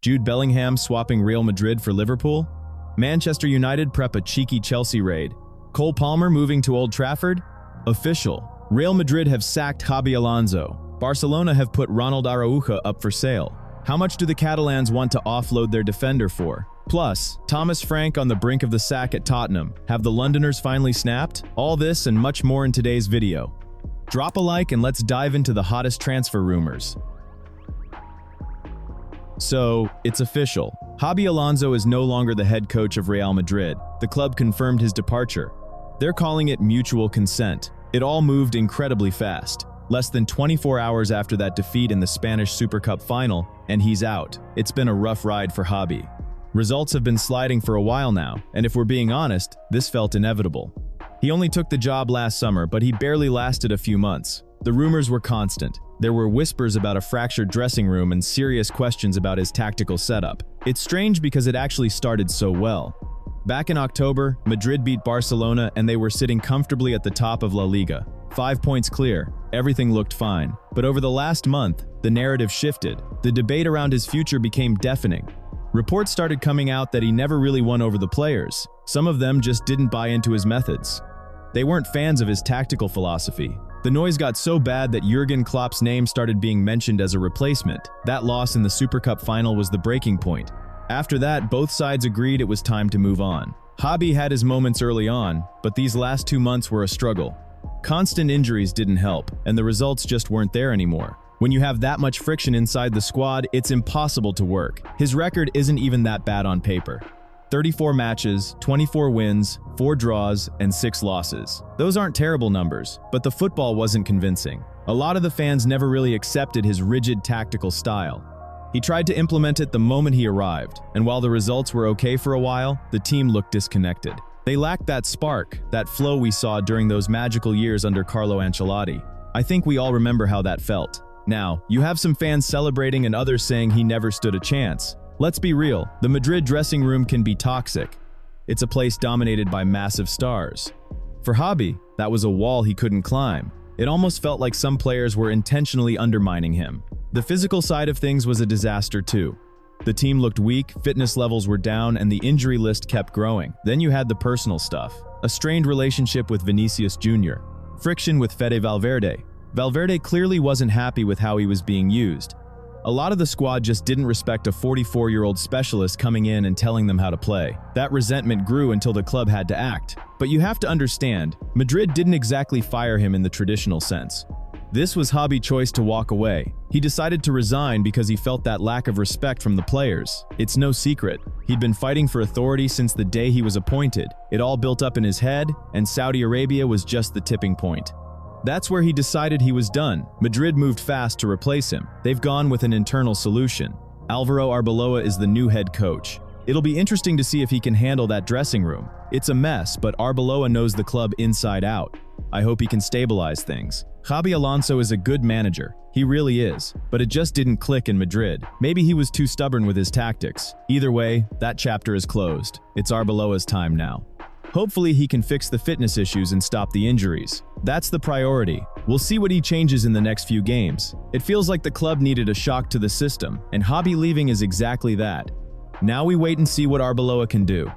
Jude Bellingham swapping Real Madrid for Liverpool? Manchester United prep a cheeky Chelsea raid. Cole Palmer moving to Old Trafford? Official. Real Madrid have sacked Xabi Alonso. Barcelona have put Ronald Araujo up for sale. How much do the Catalans want to offload their defender for? Plus, Thomas Frank on the brink of the sack at Tottenham. Have the Londoners finally snapped? All this and much more in today's video. Drop a like and let's dive into the hottest transfer rumors. So, it's official. Xabi Alonso is no longer the head coach of Real Madrid. The club confirmed his departure. They're calling it mutual consent. It all moved incredibly fast. Less than 24 hours after that defeat in the Spanish Super Cup final, and he's out. It's been a rough ride for Xabi. Results have been sliding for a while now, and if we're being honest, this felt inevitable. He only took the job last summer, but he barely lasted a few months. The rumors were constant. There were whispers about a fractured dressing room and serious questions about his tactical setup. It's strange because it actually started so well. Back in October, Madrid beat Barcelona and they were sitting comfortably at the top of La Liga. 5 points clear. Everything looked fine. But over the last month, the narrative shifted. The debate around his future became deafening. Reports started coming out that he never really won over the players. Some of them just didn't buy into his methods. They weren't fans of his tactical philosophy. The noise got so bad that Jurgen Klopp's name started being mentioned as a replacement. That loss in the Super Cup final was the breaking point. After that, both sides agreed it was time to move on. Xabi had his moments early on, but these last 2 months were a struggle. Constant injuries didn't help, and the results just weren't there anymore. When you have that much friction inside the squad, it's impossible to work. His record isn't even that bad on paper. 34 matches, 24 wins, 4 draws, and 6 losses. Those aren't terrible numbers, but the football wasn't convincing. A lot of the fans never really accepted his rigid tactical style. He tried to implement it the moment he arrived, and while the results were okay for a while, the team looked disconnected. They lacked that spark, that flow we saw during those magical years under Carlo Ancelotti. I think we all remember how that felt. Now, you have some fans celebrating and others saying he never stood a chance. Let's be real, the Madrid dressing room can be toxic. It's a place dominated by massive stars. For Xabi, that was a wall he couldn't climb. It almost felt like some players were intentionally undermining him. The physical side of things was a disaster too. The team looked weak, fitness levels were down, and the injury list kept growing. Then you had the personal stuff. A strained relationship with Vinicius Jr. Friction with Fede Valverde. Valverde clearly wasn't happy with how he was being used. A lot of the squad just didn't respect a 44-year-old specialist coming in and telling them how to play. That resentment grew until the club had to act. But you have to understand, Madrid didn't exactly fire him in the traditional sense. This was Xabi's choice to walk away. He decided to resign because he felt that lack of respect from the players. It's no secret. He'd been fighting for authority since the day he was appointed. It all built up in his head, and Saudi Arabia was just the tipping point. That's where he decided he was done. Madrid moved fast to replace him. They've gone with an internal solution. Alvaro Arbeloa is the new head coach. It'll be interesting to see if he can handle that dressing room. It's a mess, but Arbeloa knows the club inside out. I hope he can stabilize things. Xabi Alonso is a good manager. He really is. But it just didn't click in Madrid. Maybe he was too stubborn with his tactics. Either way, that chapter is closed. It's Arbeloa's time now. Hopefully he can fix the fitness issues and stop the injuries. That's the priority. We'll see what he changes in the next few games. It feels like the club needed a shock to the system, and Xabi leaving is exactly that. Now we wait and see what Arbeloa can do.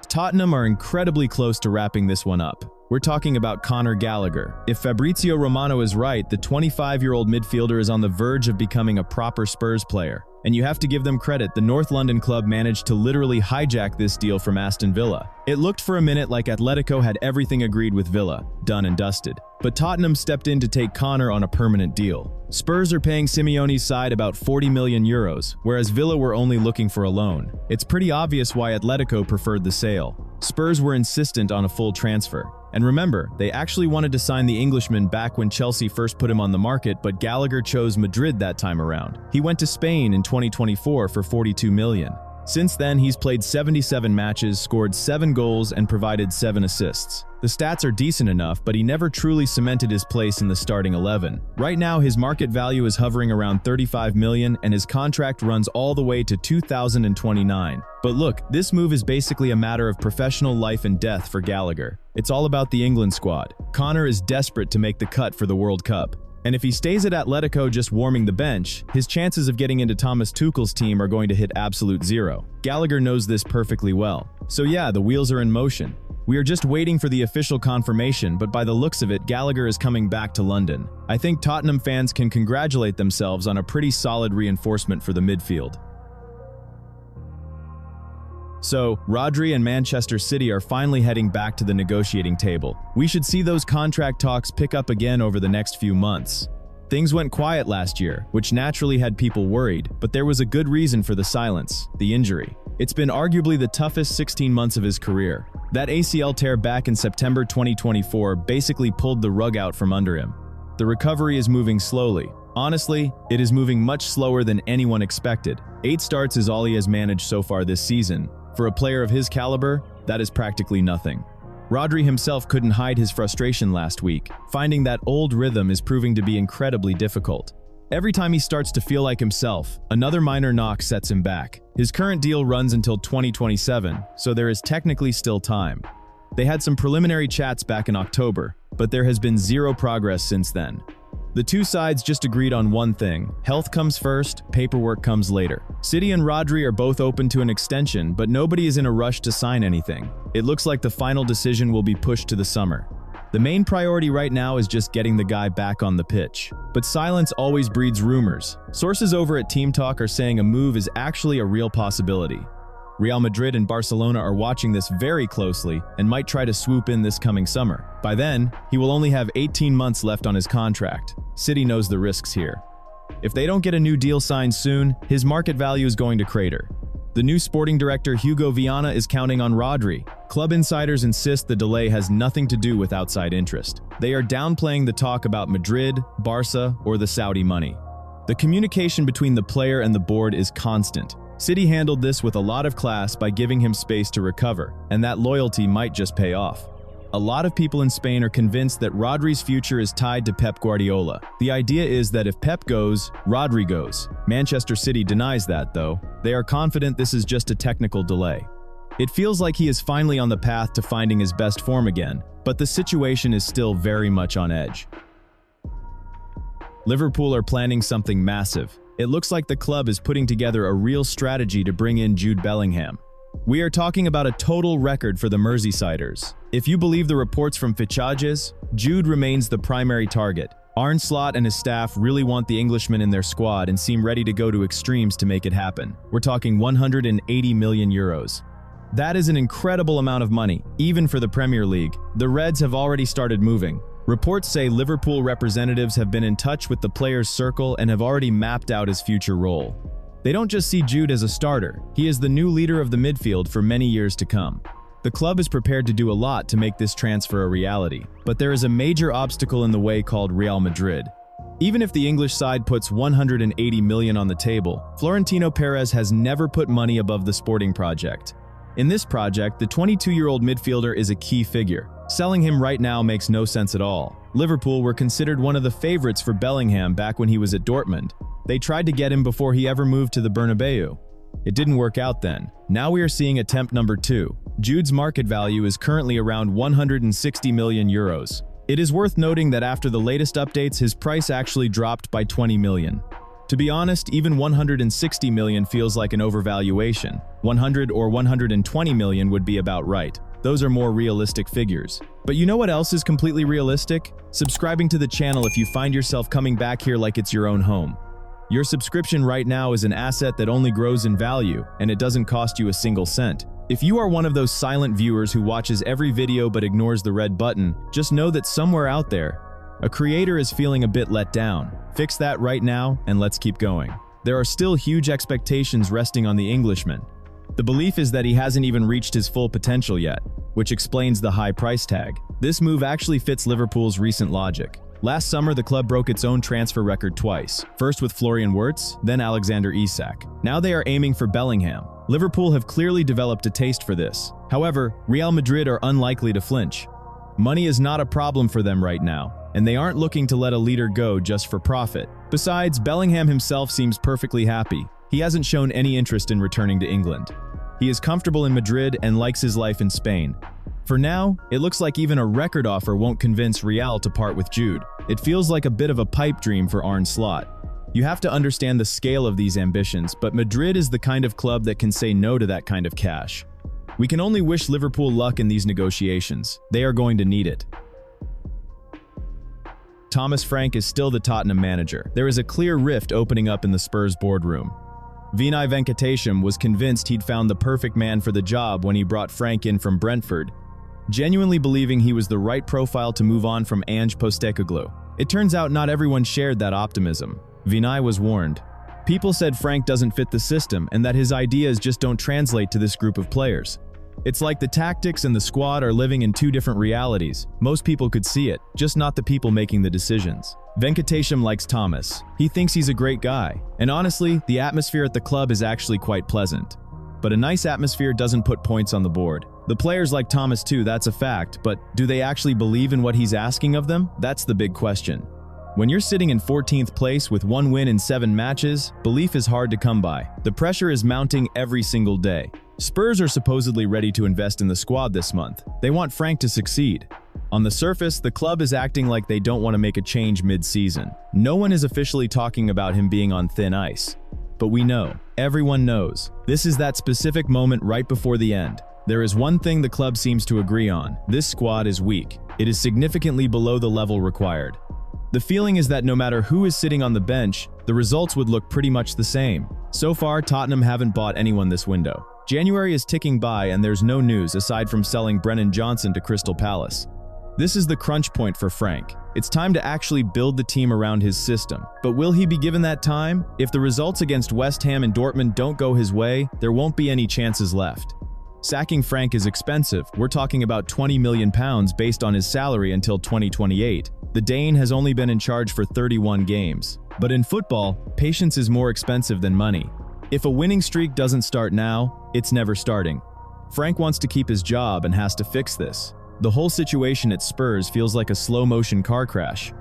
Tottenham are incredibly close to wrapping this one up. We're talking about Conor Gallagher. If Fabrizio Romano is right, the 25-year-old midfielder is on the verge of becoming a proper Spurs player. And you have to give them credit, the North London club managed to literally hijack this deal from Aston Villa. It looked for a minute like Atletico had everything agreed with Villa, done and dusted. But Tottenham stepped in to take Conor on a permanent deal. Spurs are paying Simeone's side about 40 million euros, whereas Villa were only looking for a loan. It's pretty obvious why Atletico preferred the sale. Spurs were insistent on a full transfer. And remember, they actually wanted to sign the Englishman back when Chelsea first put him on the market, but Gallagher chose Madrid that time around. He went to Spain in 2024 for 42 million. Since then, he's played 77 matches, scored 7 goals, and provided 7 assists. The stats are decent enough, but he never truly cemented his place in the starting 11. Right now, his market value is hovering around 35 million, and his contract runs all the way to 2029. But look, this move is basically a matter of professional life and death for Gallagher. It's all about the England squad. Conor is desperate to make the cut for the World Cup. And if he stays at Atletico just warming the bench, his chances of getting into Thomas Tuchel's team are going to hit absolute zero. Gallagher knows this perfectly well. So yeah, the wheels are in motion. We are just waiting for the official confirmation, but by the looks of it, Gallagher is coming back to London. I think Tottenham fans can congratulate themselves on a pretty solid reinforcement for the midfield. So, Rodri and Manchester City are finally heading back to the negotiating table. We should see those contract talks pick up again over the next few months. Things went quiet last year, which naturally had people worried, but there was a good reason for the silence: the injury. It's been arguably the toughest 16 months of his career. That ACL tear back in September 2024 basically pulled the rug out from under him. The recovery is moving slowly. Honestly, it is moving much slower than anyone expected. 8 starts is all he has managed so far this season. For a player of his caliber, that is practically nothing. Rodri himself couldn't hide his frustration last week. Finding that old rhythm is proving to be incredibly difficult. Every time he starts to feel like himself, another minor knock sets him back. His current deal runs until 2027, so there is technically still time. They had some preliminary chats back in October, but there has been zero progress since then. The two sides just agreed on one thing: health comes first, paperwork comes later. City and Rodri are both open to an extension, but nobody is in a rush to sign anything. It looks like the final decision will be pushed to the summer. The main priority right now is just getting the guy back on the pitch. But silence always breeds rumors. Sources over at Team Talk are saying a move is actually a real possibility. Real Madrid and Barcelona are watching this very closely and might try to swoop in this coming summer. By then, he will only have 18 months left on his contract. City knows the risks here. If they don't get a new deal signed soon, his market value is going to crater. The new sporting director Hugo Viana is counting on Rodri. Club insiders insist the delay has nothing to do with outside interest. They are downplaying the talk about Madrid, Barca, or the Saudi money. The communication between the player and the board is constant. City handled this with a lot of class by giving him space to recover, and that loyalty might just pay off. A lot of people in Spain are convinced that Rodri's future is tied to Pep Guardiola. The idea is that if Pep goes, Rodri goes. Manchester City denies that, though. They are confident this is just a technical delay. It feels like he is finally on the path to finding his best form again, but the situation is still very much on edge. Liverpool are planning something massive. It looks like the club is putting together a real strategy to bring in Jude Bellingham. We are talking about a total record for the Merseysiders. If you believe the reports from Fichajes, Jude remains the primary target. Arne Slot and his staff really want the Englishman in their squad and seem ready to go to extremes to make it happen. We're talking 180 million euros. That is an incredible amount of money, even for the Premier League. The Reds have already started moving. Reports say Liverpool representatives have been in touch with the player's circle and have already mapped out his future role. They don't just see Jude as a starter, he is the new leader of the midfield for many years to come. The club is prepared to do a lot to make this transfer a reality, but there is a major obstacle in the way called Real Madrid. Even if the English side puts 180 million on the table, Florentino Perez has never put money above the Sporting project. In this project, the 22-year-old midfielder is a key figure. Selling him right now makes no sense at all. Liverpool were considered one of the favorites for Bellingham back when he was at Dortmund. They tried to get him before he ever moved to the Bernabeu. It didn't work out then. Now we are seeing attempt number 2. Jude's market value is currently around 160 million euros. It is worth noting that after the latest updates, his price actually dropped by 20 million. To be honest, even 160 million feels like an overvaluation. 100 or 120 million would be about right. Those are more realistic figures. But you know what else is completely realistic? Subscribing to the channel if you find yourself coming back here like it's your own home. Your subscription right now is an asset that only grows in value, and it doesn't cost you a single cent. If you are one of those silent viewers who watches every video but ignores the red button, just know that somewhere out there, a creator is feeling a bit let down. Fix that right now, and let's keep going. There are still huge expectations resting on the Englishman. The belief is that he hasn't even reached his full potential yet, which explains the high price tag. This move actually fits Liverpool's recent logic. Last summer, the club broke its own transfer record twice, first with Florian Wirtz, then Alexander Isak. Now they are aiming for Bellingham. Liverpool have clearly developed a taste for this. However, Real Madrid are unlikely to flinch. Money is not a problem for them right now, and they aren't looking to let a leader go just for profit. Besides, Bellingham himself seems perfectly happy. He hasn't shown any interest in returning to England. He is comfortable in Madrid and likes his life in Spain. For now, it looks like even a record offer won't convince Real to part with Jude. It feels like a bit of a pipe dream for Arne Slot. You have to understand the scale of these ambitions, but Madrid is the kind of club that can say no to that kind of cash. We can only wish Liverpool luck in these negotiations. They are going to need it. Thomas Frank is still the Tottenham manager. There is a clear rift opening up in the Spurs boardroom. Vinai Venkatesham was convinced he'd found the perfect man for the job when he brought Frank in from Brentford, genuinely believing he was the right profile to move on from Ange Postecoglou. It turns out not everyone shared that optimism. Vinai was warned. People said Frank doesn't fit the system and that his ideas just don't translate to this group of players. It's like the tactics and the squad are living in two different realities. Most people could see it, just not the people making the decisions. Venkatesham likes Thomas. He thinks he's a great guy. And honestly, the atmosphere at the club is actually quite pleasant. But a nice atmosphere doesn't put points on the board. The players like Thomas too, that's a fact, but do they actually believe in what he's asking of them? That's the big question. When you're sitting in 14th place with 1 win in 7 matches, belief is hard to come by. The pressure is mounting every single day. Spurs are supposedly ready to invest in the squad this month. They want Frank to succeed. On the surface, the club is acting like they don't want to make a change mid-season. No one is officially talking about him being on thin ice. But we know, everyone knows, this is that specific moment right before the end. There is one thing the club seems to agree on. This squad is weak. It is significantly below the level required. The feeling is that no matter who is sitting on the bench, the results would look pretty much the same. So far, Tottenham haven't bought anyone this window. January is ticking by and there's no news aside from selling Brennan Johnson to Crystal Palace. This is the crunch point for Frank. It's time to actually build the team around his system. But will he be given that time? If the results against West Ham and Dortmund don't go his way, there won't be any chances left. Sacking Frank is expensive. We're talking about £20 million based on his salary until 2028. The Dane has only been in charge for 31 games. But in football, patience is more expensive than money. If a winning streak doesn't start now, it's never starting. Frank wants to keep his job and has to fix this. The whole situation at Spurs feels like a slow-motion car crash.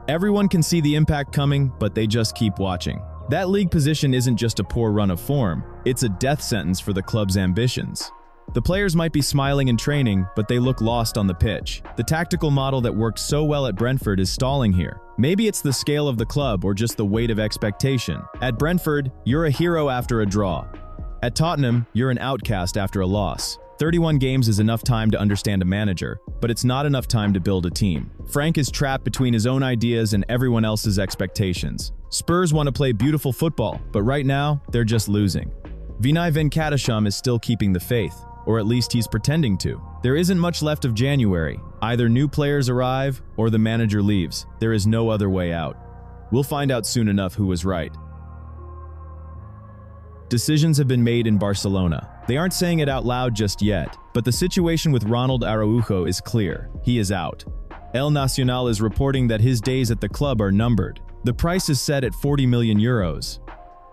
Everyone can see the impact coming, but they just keep watching. That league position isn't just a poor run of form, it's a death sentence for the club's ambitions. The players might be smiling in training, but they look lost on the pitch. The tactical model that worked so well at Brentford is stalling here. Maybe it's the scale of the club or just the weight of expectation. At Brentford, you're a hero after a draw. At Tottenham, you're an outcast after a loss. 31 games is enough time to understand a manager, but it's not enough time to build a team. Frank is trapped between his own ideas and everyone else's expectations. Spurs want to play beautiful football, but right now, they're just losing. Vinai Venkatesham is still keeping the faith, or at least he's pretending to. There isn't much left of January. Either new players arrive or the manager leaves. There is no other way out. We'll find out soon enough who was right. Decisions have been made in Barcelona. They aren't saying it out loud just yet, but the situation with Ronald Araujo is clear. He is out. El Nacional is reporting that his days at the club are numbered. The price is set at €40 million.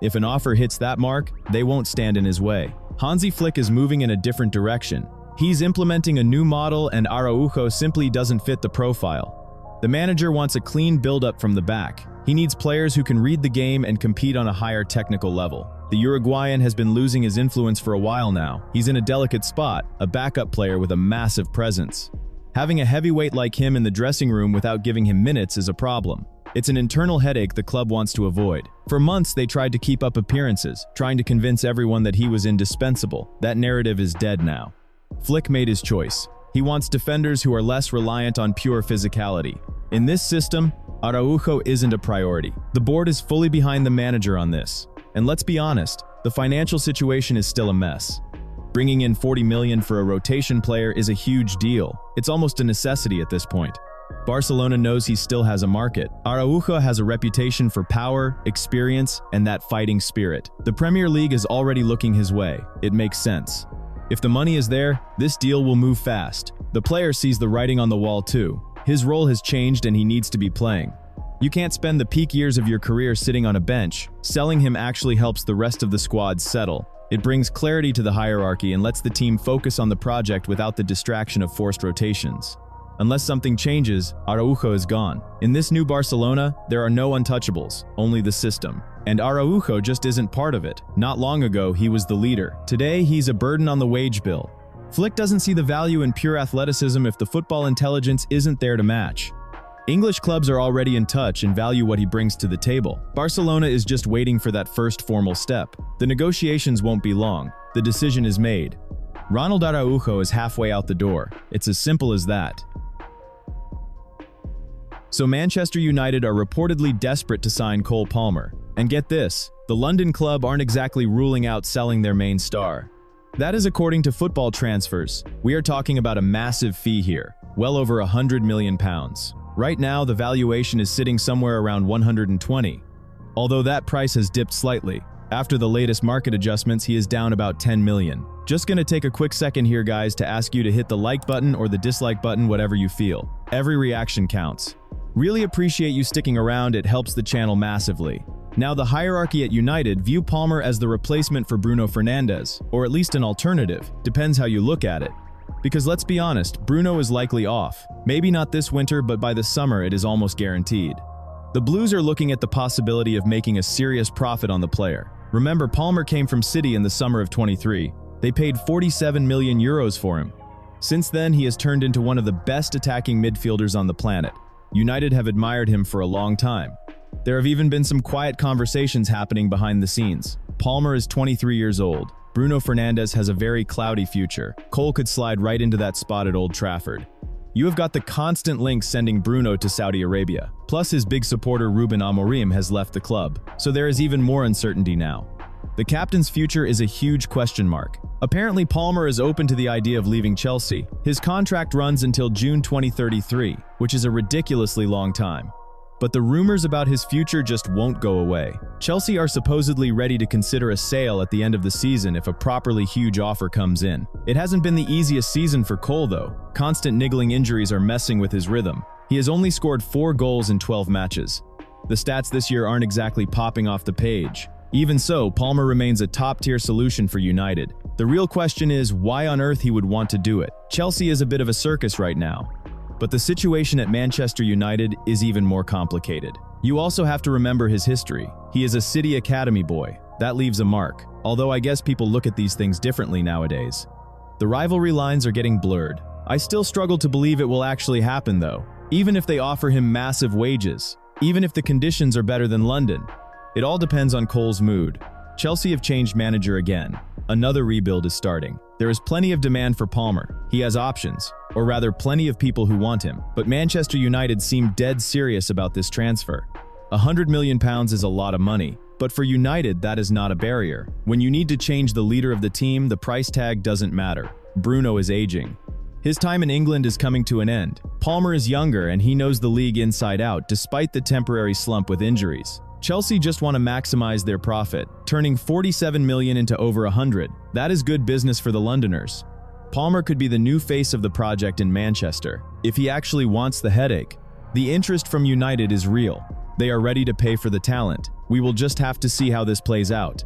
If an offer hits that mark, they won't stand in his way. Hansi Flick is moving in a different direction. He's implementing a new model and Araujo simply doesn't fit the profile. The manager wants a clean build-up from the back. He needs players who can read the game and compete on a higher technical level. The Uruguayan has been losing his influence for a while now. He's in a delicate spot, a backup player with a massive presence. Having a heavyweight like him in the dressing room without giving him minutes is a problem. It's an internal headache the club wants to avoid. For months, they tried to keep up appearances, trying to convince everyone that he was indispensable. That narrative is dead now. Flick made his choice. He wants defenders who are less reliant on pure physicality. In this system, Araujo isn't a priority. The board is fully behind the manager on this. And let's be honest, the financial situation is still a mess. Bringing in $40 million for a rotation player is a huge deal. It's almost a necessity at this point. Barcelona knows he still has a market. Araujo has a reputation for power, experience, and that fighting spirit. The Premier League is already looking his way. It makes sense. If the money is there, this deal will move fast. The player sees the writing on the wall too. His role has changed and he needs to be playing. You can't spend the peak years of your career sitting on a bench. Selling him actually helps the rest of the squad settle. It brings clarity to the hierarchy and lets the team focus on the project without the distraction of forced rotations. Unless something changes, Araujo is gone. In this new Barcelona, there are no untouchables, only the system. And Araujo just isn't part of it. Not long ago, he was the leader. Today, he's a burden on the wage bill. Flick doesn't see the value in pure athleticism if the football intelligence isn't there to match. English clubs are already in touch and value what he brings to the table. Barcelona is just waiting for that first formal step. The negotiations won't be long. The decision is made. Ronald Araujo is halfway out the door. It's as simple as that. So Manchester United are reportedly desperate to sign Cole Palmer. And get this, the London club aren't exactly ruling out selling their main star. That is according to Football Transfers. We are talking about a massive fee here, well over £100 million. Right now, the valuation is sitting somewhere around 120, although that price has dipped slightly. After the latest market adjustments, he is down about 10 million. Just gonna take a quick second here, guys, to ask you to hit the like button or the dislike button, whatever you feel. Every reaction counts. Really appreciate you sticking around, it helps the channel massively. Now, the hierarchy at United view Palmer as the replacement for Bruno Fernandes, or at least an alternative, depends how you look at it. Because let's be honest, Bruno is likely off. Maybe not this winter, but by the summer it is almost guaranteed. The Blues are looking at the possibility of making a serious profit on the player. Remember, Palmer came from City in the summer of 23. They paid €47 million for him. Since then, he has turned into one of the best attacking midfielders on the planet. United have admired him for a long time. There have even been some quiet conversations happening behind the scenes. Palmer is 23 years old. Bruno Fernandes has a very cloudy future. Cole could slide right into that spot at Old Trafford. You have got the constant links sending Bruno to Saudi Arabia. Plus, his big supporter Ruben Amorim has left the club, so there is even more uncertainty now. The captain's future is a huge question mark. Apparently, Palmer is open to the idea of leaving Chelsea. His contract runs until June 2033, which is a ridiculously long time. But the rumors about his future just won't go away. Chelsea are supposedly ready to consider a sale at the end of the season if a properly huge offer comes in. It hasn't been the easiest season for Cole, though. Constant niggling injuries are messing with his rhythm. He has only scored 4 goals in 12 matches. The stats this year aren't exactly popping off the page. Even so, Palmer remains a top-tier solution for United. The real question is why on earth he would want to do it. Chelsea is a bit of a circus right now. But the situation at Manchester United is even more complicated. You also have to remember his history. He is a City Academy boy. That leaves a mark. Although I guess people look at these things differently nowadays. The rivalry lines are getting blurred. I still struggle to believe it will actually happen, though. Even if they offer him massive wages. Even if the conditions are better than London. It all depends on Cole's mood. Chelsea have changed manager again. Another rebuild is starting. There is plenty of demand for Palmer. He has options, or rather plenty of people who want him. But Manchester United seem dead serious about this transfer. £100 million is a lot of money, but for United that is not a barrier. When you need to change the leader of the team, the price tag doesn't matter. Bruno is aging. His time in England is coming to an end. Palmer is younger and he knows the league inside out despite the temporary slump with injuries. Chelsea just want to maximize their profit, turning 47 million into over 100. That is good business for the Londoners. Palmer could be the new face of the project in Manchester, if he actually wants the headache. The interest from United is real. They are ready to pay for the talent. We will just have to see how this plays out.